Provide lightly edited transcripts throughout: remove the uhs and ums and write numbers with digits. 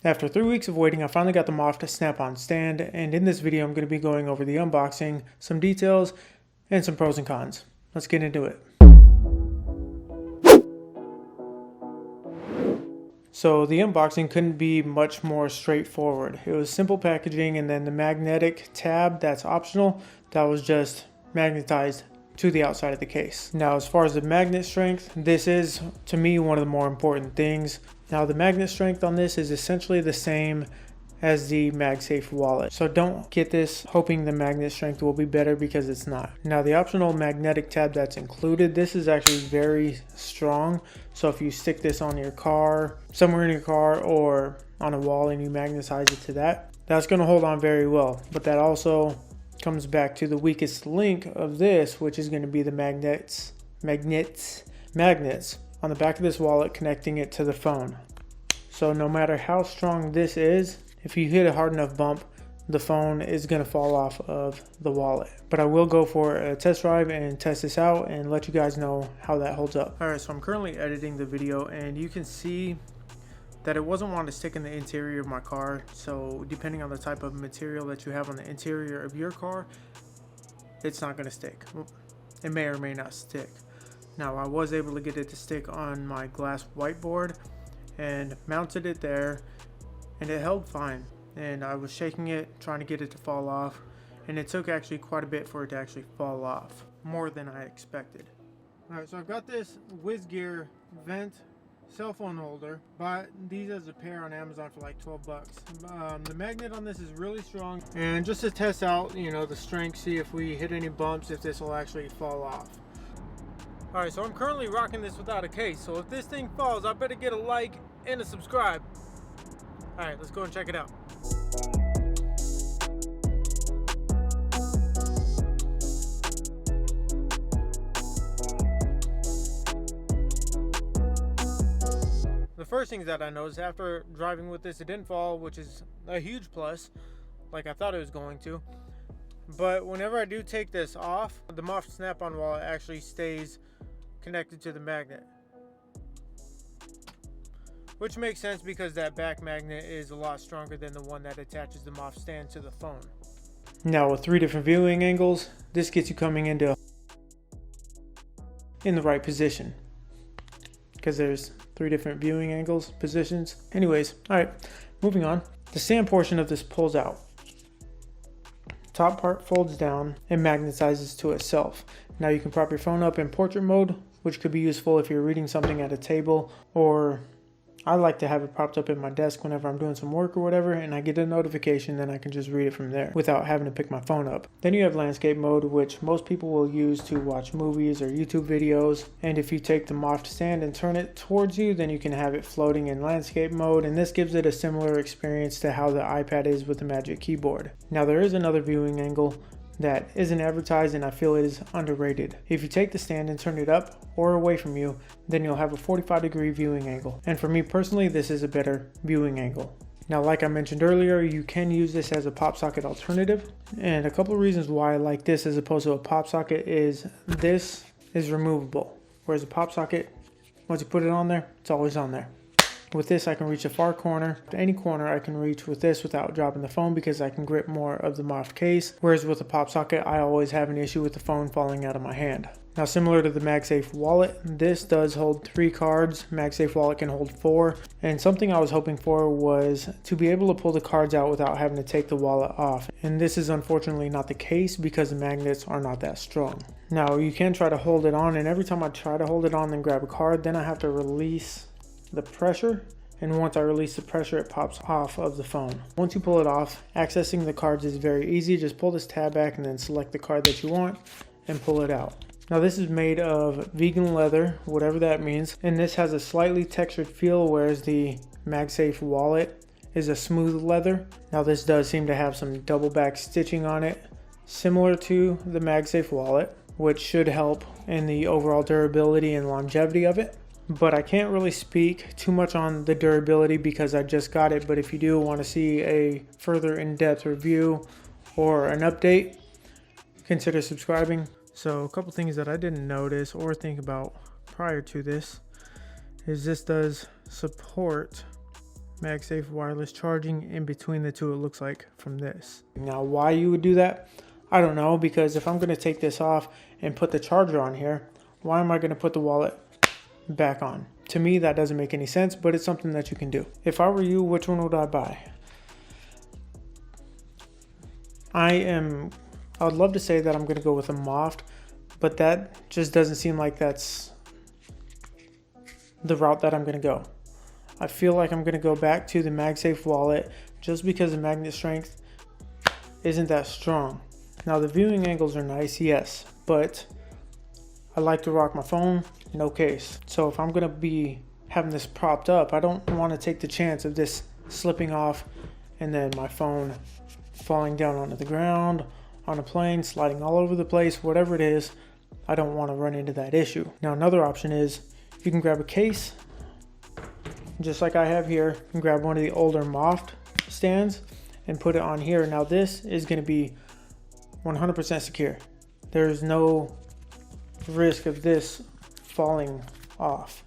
After 3 weeks of waiting, I finally got the Moft Snap-On Stand, and in this video I'm going to be going over the unboxing, some details, and some pros and cons. Let's get into it. So the unboxing couldn't be much more straightforward. It was simple packaging, and then the magnetic tab that's optional, that was just magnetized to the outside of the case. Now, as far as the magnet strength, this is to me one of the more important things. Now, the magnet strength on this is essentially the same as the MagSafe Wallet, so don't get this hoping the magnet strength will be better, because it's not. Now, the optional magnetic tab that's included, this is actually very strong, so if you stick this on your car, somewhere in your car, or on a wall and you magnetize it to that, that's going to hold on very well. But that also comes back to the weakest link of this, which is going to be the magnets on the back of this wallet, connecting it to the phone. So no matter how strong this is, if you hit a hard enough bump, the phone is going to fall off of the wallet. But I will go for a test drive and test this out and let you guys know how that holds up. Alright, so I'm currently editing the video, and you can see that it wasn't wanting to stick in the interior of my car. So depending on the type of material that you have on the interior of your car, it's not going to stick. It may or may not stick. Now, I was able to get it to stick on my glass whiteboard and mounted it there, and it held fine. And I was shaking it, trying to get it to fall off, and it took actually quite a bit for it to actually fall off, more than I expected. Alright, so I've got this WizGear vent cell phone holder. Bought these as a pair on Amazon for like 12 bucks. The magnet on this is really strong, and just to test out, the strength, see if we hit any bumps, if this will actually fall off. Alright, so I'm currently rocking this without a case, so if this thing falls, I better get a like and a subscribe. Alright, let's go and check it out. The first things that I noticed after driving with this, it didn't fall, which is a huge plus, like I thought it was going to. But whenever I do take this off, the Moft Snap-On Wallet actually stays connected to the magnet, which makes sense because that back magnet is a lot stronger than the one that attaches the Moft stand to the phone. Now, with 3 different viewing angles, this gets you coming in the right position, because there's 3 different viewing angles, positions. Anyways, alright, moving on. The stand portion of this pulls out. Top part folds down and magnetizes to itself. Now you can prop your phone up in portrait mode, which could be useful if you're reading something at a table, or I like to have it propped up in my desk whenever I'm doing some work or whatever, and I get a notification, then I can just read it from there without having to pick my phone up. Then you have landscape mode, which most people will use to watch movies or YouTube videos, and if you take the Moft stand and turn it towards you, then you can have it floating in landscape mode, and this gives it a similar experience to how the iPad is with the Magic Keyboard. Now, there is another viewing angle that isn't advertised, and I feel it is underrated. If you take the stand and turn it up or away from you, then you'll have a 45-degree viewing angle, and for me personally, this is a better viewing angle. Now, like I mentioned earlier, you can use this as a pop socket alternative, and a couple of reasons why I like this as opposed to a pop socket is this is removable, whereas a pop socket, once you put it on there, it's always on there. With this, I can reach a far corner. Any corner I can reach with this without dropping the phone, because I can grip more of the Moft case, whereas with a pop socket, I always have an issue with the phone falling out of my hand. Now, similar to the MagSafe Wallet, this does hold 3 cards. MagSafe Wallet can hold 4, and something I was hoping for was to be able to pull the cards out without having to take the wallet off, and this is unfortunately not the case because the magnets are not that strong. Now, you can try to hold it on, and every time I try to hold it on and grab a card, then I have to release the pressure, and once I release the pressure, it pops off of the phone. Once you pull it off, accessing the cards is very easy. Just pull this tab back and then select the card that you want and pull it out. Now, this is made of vegan leather, whatever that means, and this has a slightly textured feel, whereas the MagSafe Wallet is a smooth leather. Now, this does seem to have some double back stitching on it, similar to the MagSafe Wallet, which should help in the overall durability and longevity of it. But I can't really speak too much on the durability because I just got it. But if you do want to see a further in-depth review or an update, consider subscribing. So a couple things that I didn't notice or think about prior to this is this does support MagSafe wireless charging in between the two, it looks like, from this. Now, why you would do that, I don't know, because if I'm going to take this off and put the charger on here, why am I going to put the wallet back on? To me, that doesn't make any sense, but it's something that you can do. If I were you, which one would I buy? I would love to say that I'm going to go with a Moft, but that just doesn't seem like that's the route that I'm going to go. I feel like I'm going to go back to the MagSafe Wallet just because the magnet strength isn't that strong. Now, the viewing angles are nice, yes, but I like to rock my phone, no case. So if I'm going to be having this propped up, I don't want to take the chance of this slipping off and then my phone falling down onto the ground, on a plane, sliding all over the place, whatever it is. I don't want to run into that issue. Now, another option is you can grab a case, just like I have here. You can grab one of the older Moft stands and put it on here. Now, this is going to be 100% secure. There's no risk of this falling off.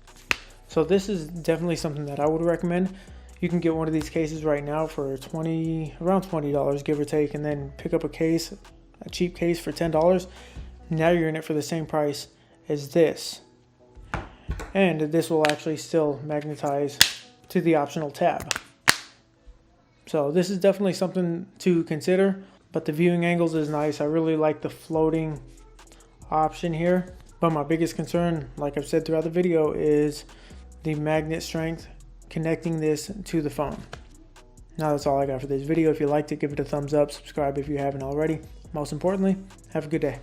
So this is definitely something that I would recommend. You can get one of these cases right now for around $20, give or take, and then pick up a case, a cheap case for $10. Now you're in it for the same price as this. And this will actually still magnetize to the optional tab. So this is definitely something to consider, but the viewing angles is nice. I really like the floating option here, but my biggest concern, like I've said throughout the video, is the magnet strength connecting this to the phone. Now that's all I got for this video. If you liked it, give it a thumbs up, subscribe if you haven't already. Most importantly, have a good day.